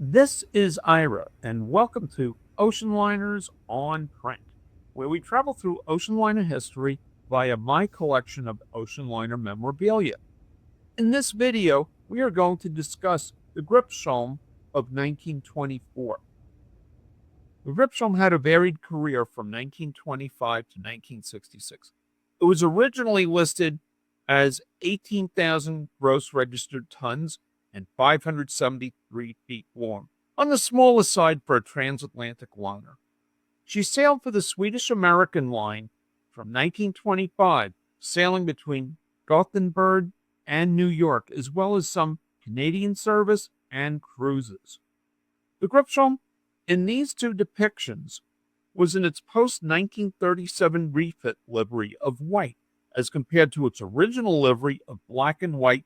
This is Ira, and welcome to Ocean Liners on Print, where we travel through ocean liner history via my collection of ocean liner memorabilia. In this video, we are going to discuss the Gripsholm of 1924. The Gripsholm had a varied career from 1925 to 1966. It was originally listed as 18,000 gross registered tons and 573 feet long, on the smaller side for a transatlantic liner. She sailed for the Swedish American Line from 1925, sailing between Gothenburg and New York, as well as some Canadian service and cruises. The Gripsholm in these two depictions was in its post 1937 refit livery of white, as compared to its original livery of black and white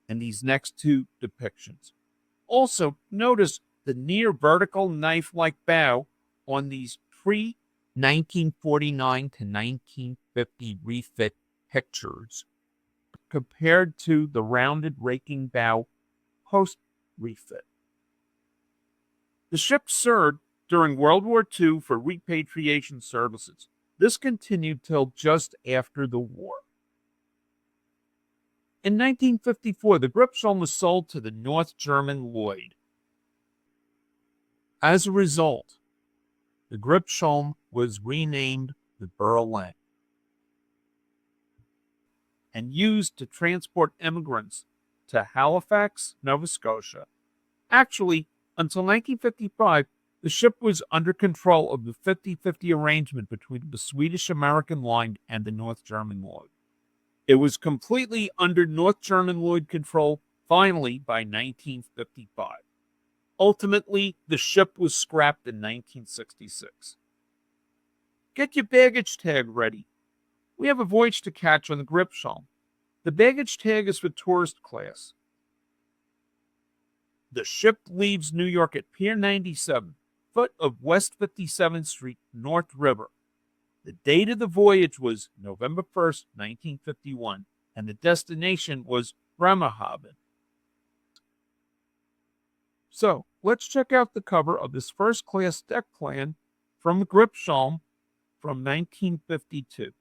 in these next two depictions. Also, notice the near vertical knife-like bow on these pre 1949 to 1950 refit pictures, compared to the rounded raking bow post refit. The ship served during World War II for repatriation services. This continued till just after the war. In 1954, the Gripsholm was sold to the North German Lloyd. As a result, the Gripsholm was renamed the Berlin and used to transport immigrants to Halifax, Nova Scotia. Actually, until 1955, the ship was under control of the 50-50 arrangement between the Swedish American Line and the North German Lloyd. It was completely under North German Lloyd control finally by 1955. Ultimately, the ship was scrapped in 1966. Get your baggage tag ready. We have a voyage to catch on the Gripsholm. The baggage tag is for tourist class. The ship leaves New York at Pier 97, foot of West 57th Street, North River. The date of the voyage was November 1st, 1951, and the destination was Bremerhaven. So, let's check out the cover of this first-class deck plan from the Gripsholm from 1952.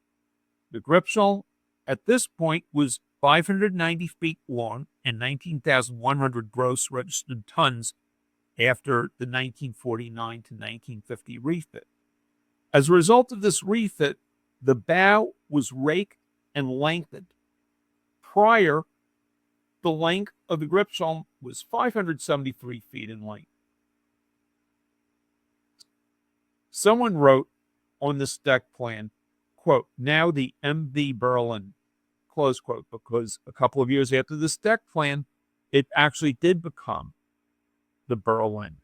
The Gripsholm at this point was 590 feet long and 19,100 gross registered tons after the 1949 to 1950 refit. As a result of this refit, the bow was raked and lengthened. Prior, the length of the Gripsholm was 573 feet in length. Someone wrote on this deck plan, quote, now the MV Berlin, close quote, because a couple of years after this deck plan, it actually did become the Berlin.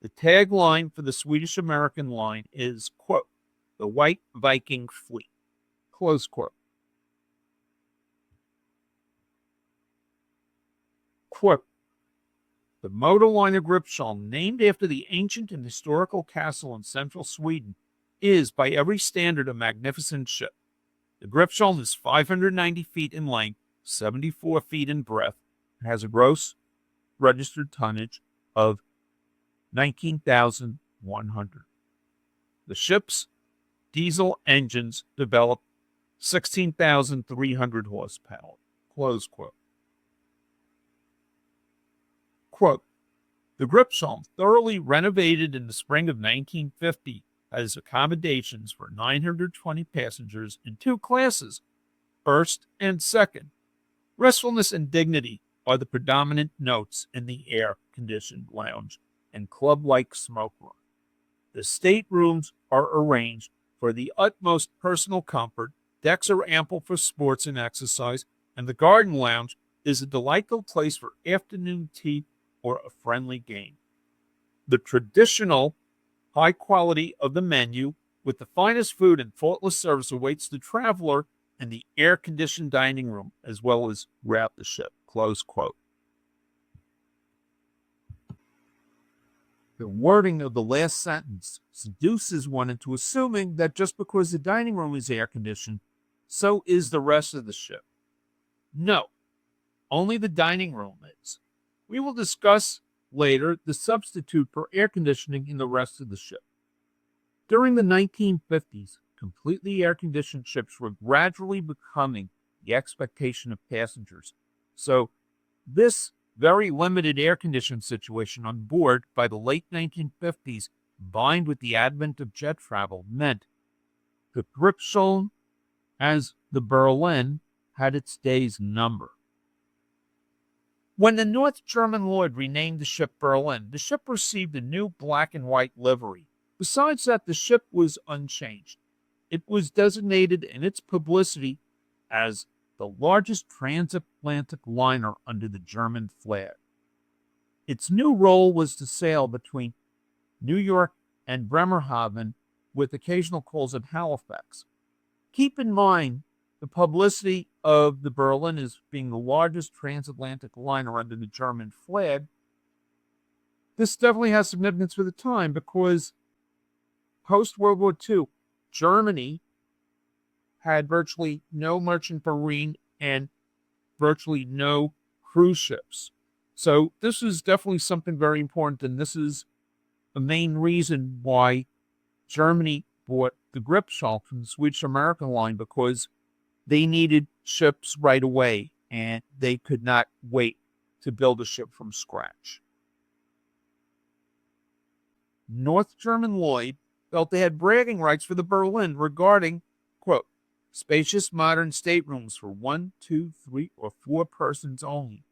The tagline for the Swedish American Line is, quote, the White Viking Fleet, close quote. Quote, the motor liner Gripsholm, named after the ancient and historical castle in central Sweden, is, by every standard, a magnificent ship. The Gripsholm is 590 feet in length, 74 feet in breadth, and has a gross registered tonnage of 19,100. The ship's diesel engines develop 16,300 horsepower. Close quote. Quote, the Gripsholm, thoroughly renovated in the spring of 1950, has accommodations for 920 passengers in two classes, first and second. Restfulness and dignity are the predominant notes in the air-conditioned lounge and club-like smoke room. The staterooms are arranged for the utmost personal comfort, decks are ample for sports and exercise, and the garden lounge is a delightful place for afternoon tea or a friendly game. The traditional high quality of the menu with the finest food and faultless service awaits the traveler in the air-conditioned dining room as well as throughout the ship, close quote. The wording of the last sentence seduces one into assuming that just because the dining room is air-conditioned, so is the rest of the ship. No, only the dining room is. We will discuss later the substitute for air conditioning in the rest of the ship. During the 1950s, completely air-conditioned ships were gradually becoming the expectation of passengers. So this very limited air-conditioned situation on board by the late 1950s, combined with the advent of jet travel, meant the Gripsholm, as the Berlin, had its days numbered. When the North German Lloyd renamed the ship Berlin, the ship received a new black and white livery. Besides that, the ship was unchanged. It was designated in its publicity as the largest transatlantic liner under the German flag. Its new role was to sail between New York and Bremerhaven with occasional calls at Halifax. Keep in mind the publicity of the Berlin as being the largest transatlantic liner under the German flag. This definitely has significance for the time because post-World War II, Germany had virtually no merchant marine and virtually no cruise ships. So this is definitely something very important, and this is the main reason why Germany bought the Gripsholm from the Swedish American line, because they needed ships right away, and they could not wait to build a ship from scratch. North German Lloyd felt they had bragging rights for the Berlin regarding, quote, spacious modern staterooms for 1, 2, 3, or 4 persons only,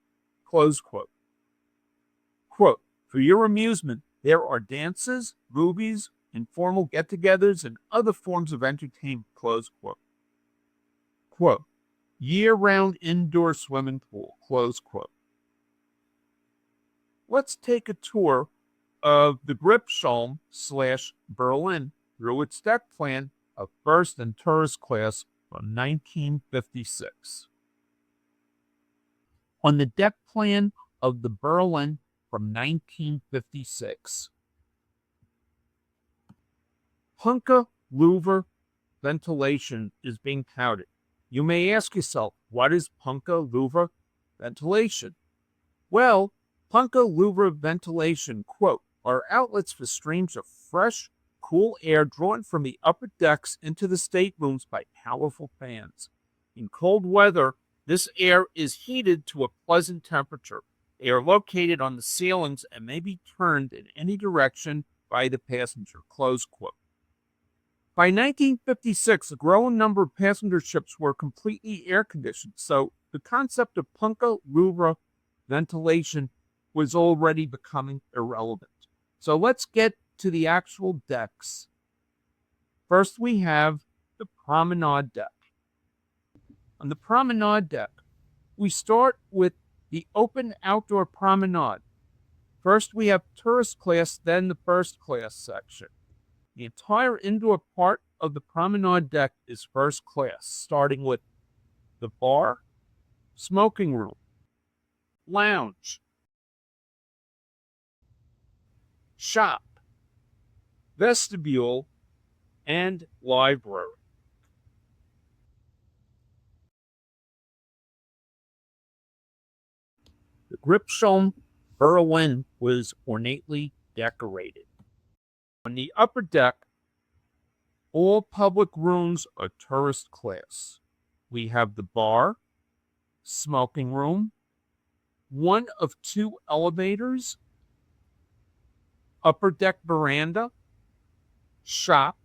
close quote. Quote, for your amusement, there are dances, movies, informal get-togethers, and other forms of entertainment, close quote. Quote, year-round indoor swimming pool, close quote. Let's take a tour of the Gripsholm / Berlin through its deck plan of first and tourist class from 1956. On the deck plan of the Berlin from 1956, Punka louver ventilation is being touted. You may ask yourself, what is Punka louver ventilation? Well, Punka louver ventilation, quote, are outlets for streams of fresh, cool air drawn from the upper decks into the staterooms by powerful fans. In cold weather, this air is heated to a pleasant temperature. They are located on the ceilings and may be turned in any direction by the passenger, close quote. By 1956, a growing number of passenger ships were completely air-conditioned, so the concept of Punka louver ventilation was already becoming irrelevant. So let's get to the actual decks. First, we have the promenade deck. On the promenade deck, we start with the open outdoor promenade. First, we have tourist class, then the first class section. The entire indoor part of the promenade deck is first class, starting with the bar, smoking room, lounge, shop, vestibule, and library. The Gripsholm Berlin was ornately decorated. On the upper deck, all public rooms are tourist class. We have the bar, smoking room, one of 2 elevators, upper deck veranda, shop,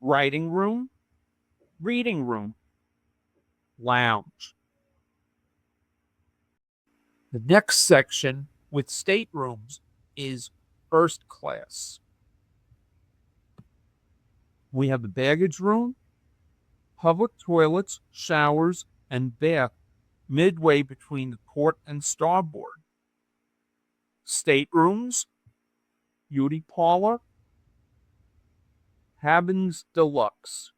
writing room, reading room, lounge. The next section with staterooms is first class. We have the baggage room, public toilets, showers, and bath midway between the port and starboard. Staterooms, beauty parlor, cabins deluxe.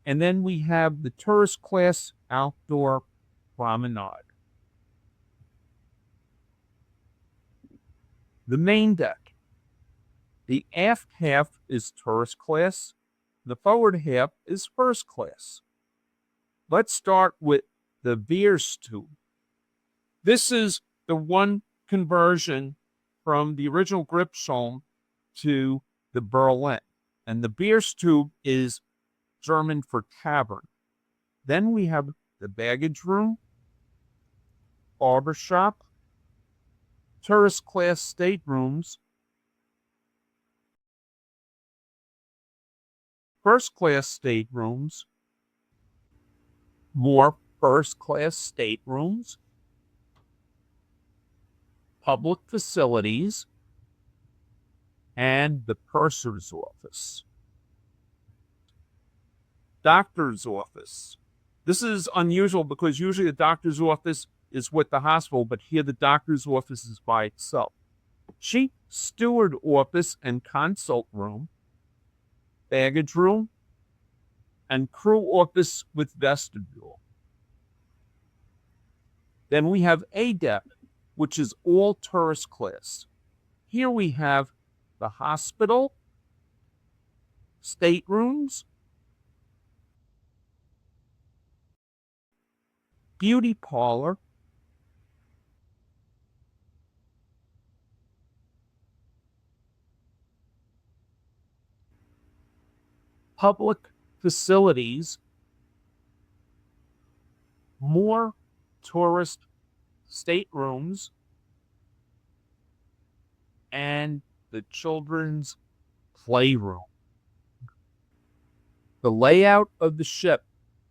And then we have the tourist class outdoor promenade. The main deck. The aft half is tourist class. The forward half is first class. Let's start with the Bierstube. This is the one conversion from the original Gripsholm to the Berlin. And the Bierstube is German for tavern. Then we have the baggage room, barber shop, tourist class staterooms, first class staterooms, more first class staterooms, public facilities, and the purser's office. Doctor's office. This is unusual because usually the doctor's office is with the hospital, but here the doctor's office is by itself. Chief steward office and consult room, baggage room, and crew office with vestibule. Then we have A deck, which is all tourist class. Here we have the hospital, staterooms, beauty parlor, public facilities, more tourist staterooms, and the children's playroom. The layout of the ship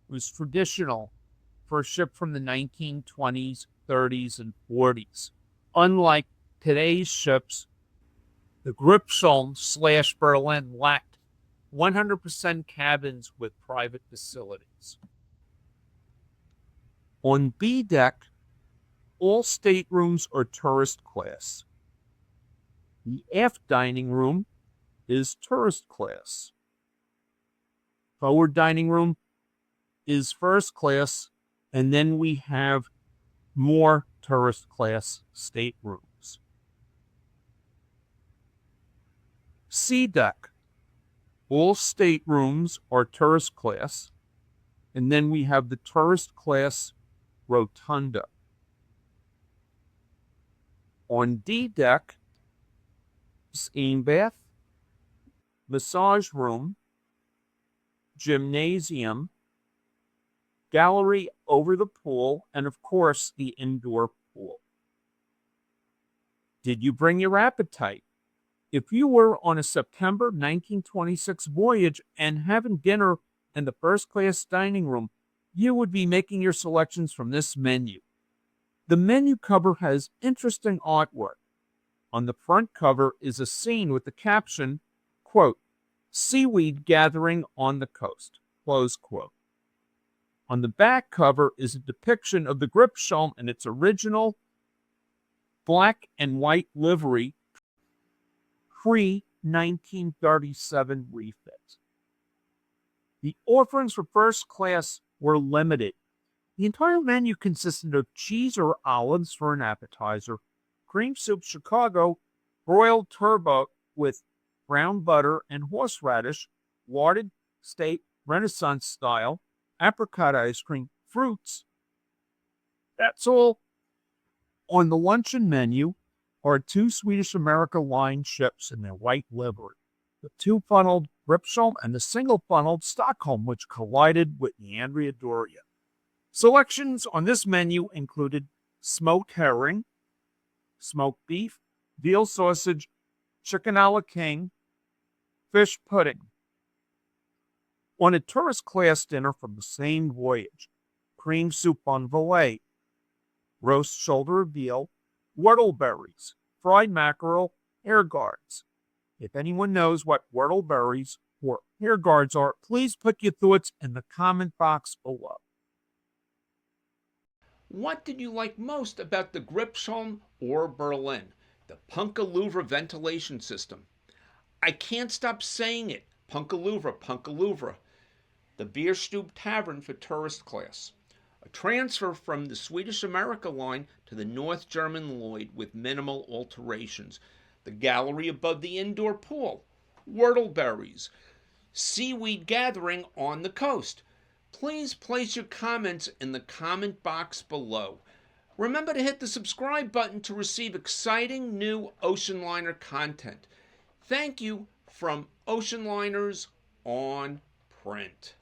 was traditional for a ship from the 1920s, 30s, and 40s. Unlike today's ships, the Gripsholm / Berlin lacked 100% cabins with private facilities. On B deck, all staterooms are tourist class. The aft dining room is tourist class. Forward dining room is first class, and then we have more tourist class staterooms. C deck, all staterooms are tourist class, and then we have the tourist class rotunda. On D deck, steam bath, massage room, gymnasium, gallery over the pool, and of course, the indoor pool. Did you bring your appetite? If you were on a September 1926 voyage and having dinner in the first class dining room, you would be making your selections from this menu. The menu cover has interesting artwork. On the front cover is a scene with the caption, quote, "Seaweed gathering on the coast," close quote. On the back cover is a depiction of the Gripsholm in its original black and white livery, pre-1937 refit. The offerings for first class were limited. The entire menu consisted of cheese or olives for an appetizer, cream soup Chicago, broiled turbot with brown butter and horseradish, larded steak, Renaissance style, apricot ice cream, fruits. That's all. On the luncheon menu are 2 Swedish America Line ships in their white livery, the 2-funneled Gripsholm and the single-funneled Stockholm, which collided with the Andrea Doria. Selections on this menu included smoked herring, smoked beef, veal sausage, chicken a la king, fish pudding. On a tourist class dinner from the same voyage, cream soup on Valet, roast shoulder of veal, whortleberries, fried mackerel, hair guards. If anyone knows what whortleberries or hair guards are, please put your thoughts in the comment box below. What did you like most about the Gripsholm or Berlin? The Punkaluva ventilation system. I can't stop saying it. Punkaluva, Punkaluva. The Bierstube Tavern for tourist class. A transfer from the Swedish America Line to the North German Lloyd with minimal alterations. The gallery above the indoor pool. Whortleberries. Seaweed gathering on the coast. Please place your comments in the comment box below. Remember to hit the subscribe button to receive exciting new ocean liner content. Thank you from Ocean Liners on Print.